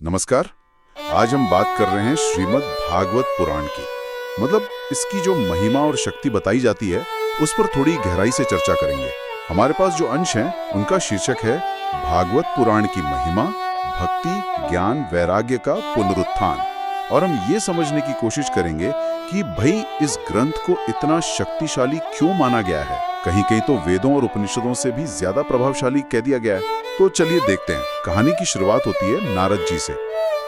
नमस्कार। आज हम बात कर रहे हैं श्रीमद् भागवत पुराण की। मतलब इसकी जो महिमा और शक्ति बताई जाती है उस पर थोड़ी गहराई से चर्चा करेंगे। हमारे पास जो अंश हैं उनका शीर्षक है भागवत पुराण की महिमा, भक्ति, ज्ञान, वैराग्य का पुनरुत्थान। और हम ये समझने की कोशिश करेंगे कि भाई इस ग्रंथ को इतना शक्तिशाली क्यों माना गया है। कहीं कहीं तो वेदों और उपनिषदों से भी ज्यादा प्रभावशाली कह दिया गया है। तो चलिए देखते हैं। कहानी की शुरुआत होती है नारद जी से।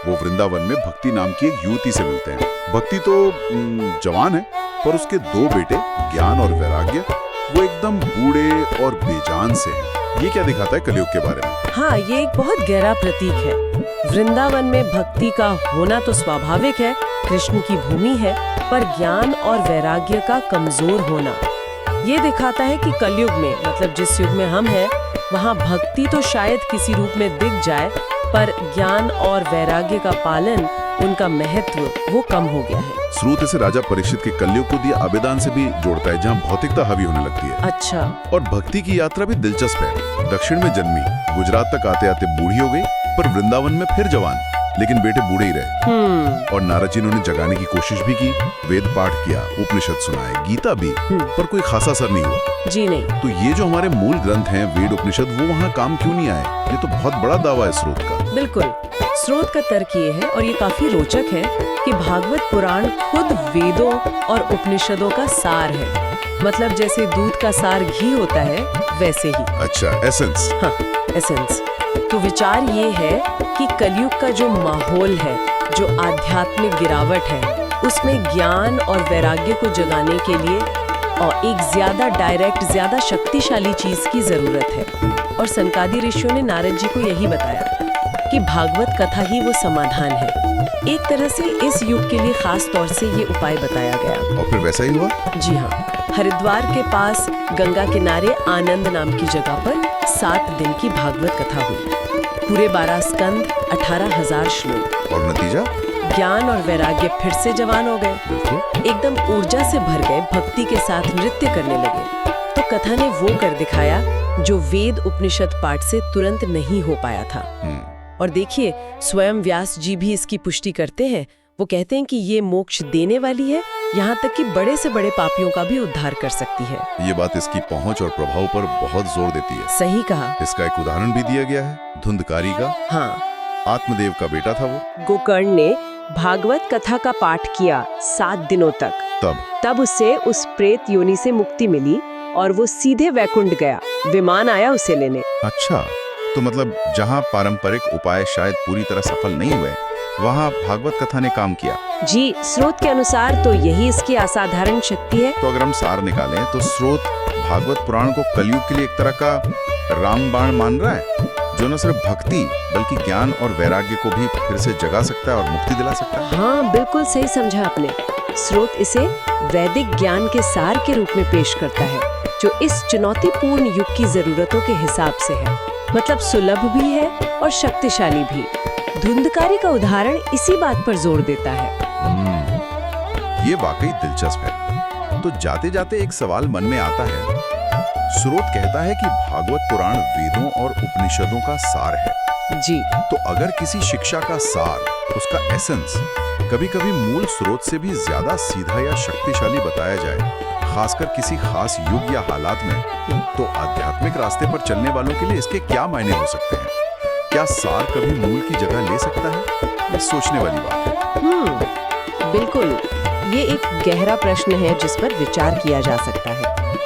वो वृंदावन में भक्ति नाम की एक युवती से मिलते हैं। भक्ति तो जवान है, पर उसके दो बेटे ज्ञान और वैराग्य वो एकदम बूढ़े और बेजान से हैं। ये क्या दिखाता है कलयुग के बारे में? हाँ, ये एक बहुत गहरा प्रतीक है। वृंदावन में भक्ति का होना तो स्वाभाविक है, कृष्ण की भूमि है, पर ज्ञान और वैराग्य का कमजोर होना ये दिखाता है कि कलयुग में, मतलब जिस युग में हम हैं, वहाँ भक्ति तो शायद किसी रूप में दिख जाए, पर ज्ञान और वैराग्य का पालन, उनका महत्व वो कम हो गया है। श्रुत इसे राजा परीक्षित के कलयुग को दिए आवेदन से भी जोड़ता है, जहाँ भौतिकता हावी होने लगती है। अच्छा। और भक्ति की यात्रा भी दिलचस्प है। दक्षिण में जन्मी, गुजरात तक आते आते बूढ़ी हो गई, पर वृंदावन में फिर जवान, लेकिन बेटे बूढ़े ही रहे। और नारद जी ने उन्हें जगाने की कोशिश भी की, वेद पाठ किया, उपनिषद सुनाए, गीता भी, पर कोई खासा असर नहीं हुआ। जी नहीं। तो ये जो हमारे मूल ग्रंथ हैं, वेद उपनिषद, वो वहाँ काम क्यों नहीं आए? ये तो बहुत बड़ा दावा है स्रोत का। बिल्कुल। स्रोत का तर्क ये है, और ये काफी रोचक है, कि भागवत पुराण खुद वेदों और उपनिषदों का सार है। मतलब जैसे दूध का सार घी होता है, वैसे ही। अच्छा, एसेंस। हाँ, एसेंस। तो विचार ये है कि कलयुग का जो माहौल है, जो आध्यात्मिक गिरावट है, उसमें ज्ञान और वैराग्य को जगाने के लिए और एक ज्यादा डायरेक्ट, ज्यादा शक्तिशाली चीज की जरूरत है। और सनकादि ऋषियों ने नारद जी को यही बताया कि भागवत कथा ही वो समाधान है। एक तरह से इस युग के लिए खास तौर से ये उपाय बताया गया। और फिर वैसा ही हुआ? जी हाँ। हरिद्वार के पास गंगा किनारे आनंद नाम की जगह पर 7 दिन की भागवत कथा हुई। पूरे 12 स्कंद, 18,000 श्लोक। और नतीजा? ज्ञान और वैराग्य फिर से जवान हो गए, एकदम ऊर्जा से भर गए, भक्ति के साथ नृत्य करने लगे। तो कथा ने वो कर दिखाया जो वेद उपनिषद पाठ से तुरंत नहीं हो पाया था। और देखिए, स्वयं व्यास जी भी इसकी पुष्टि करते हैं। वो कहते हैं कि ये मोक्ष देने वाली है, यहाँ तक कि बड़े से बड़े पापियों का भी उद्धार कर सकती है। ये बात इसकी पहुंच और प्रभाव पर बहुत जोर देती है। सही कहा। इसका एक उदाहरण भी दिया गया है, धुंधकारी का। हाँ। आत्मदेव का बेटा था वो। गोकर्ण ने भागवत कथा का पाठ किया 7 दिनों तक। तब उसे उस प्रेत योनि से मुक्ति मिली और वो सीधे वैकुंठ गया। विमान आया उसे लेने। अच्छा, तो मतलब जहाँ पारंपरिक उपाय शायद पूरी तरह सफल नहीं हुए, वहाँ भागवत कथा ने काम किया। जी, स्रोत के अनुसार तो यही इसकी असाधारण शक्ति है। तो अगर हम सार निकालें तो स्रोत भागवत पुराण को कलयुग के लिए एक तरह का रामबाण मान रहा है, जो न सिर्फ भक्ति बल्कि ज्ञान और वैराग्य को भी फिर से जगा सकता है और मुक्ति दिला सकता है। हाँ, बिल्कुल सही समझा आपने। स्रोत इसे वैदिक ज्ञान के सार के रूप में पेश करता है, जो इस चुनौतीपूर्ण युग की जरूरतों के हिसाब से है। मतलब सुलभ भी है और शक्तिशाली भी। धुंधकारी का उदाहरण इसी बात पर जोर देता है। ये वाकई दिलचस्प है। तो जाते जाते एक सवाल मन में आता है। स्रोत कहता है कि भागवत पुराण वेदों और उपनिषदों का सार है। जी। तो अगर किसी शिक्षा का सार, उसका एसेंस, कभी-कभी मूल स्रोत से भी ज्यादा सीधा या शक्तिशाली बताया जाए, खासकर किसी खास युग या हालात में, तो आध्यात्मिक रास्ते पर चलने वालों के लिए इसके क्या मायने हो सकते हैं? क्या सार कभी मूल की जगह ले सकता है? ये सोचने वाली बात है। बिल्कुल। ये एक गहरा प्रश्न है जिस पर विचार किया जा सकता है।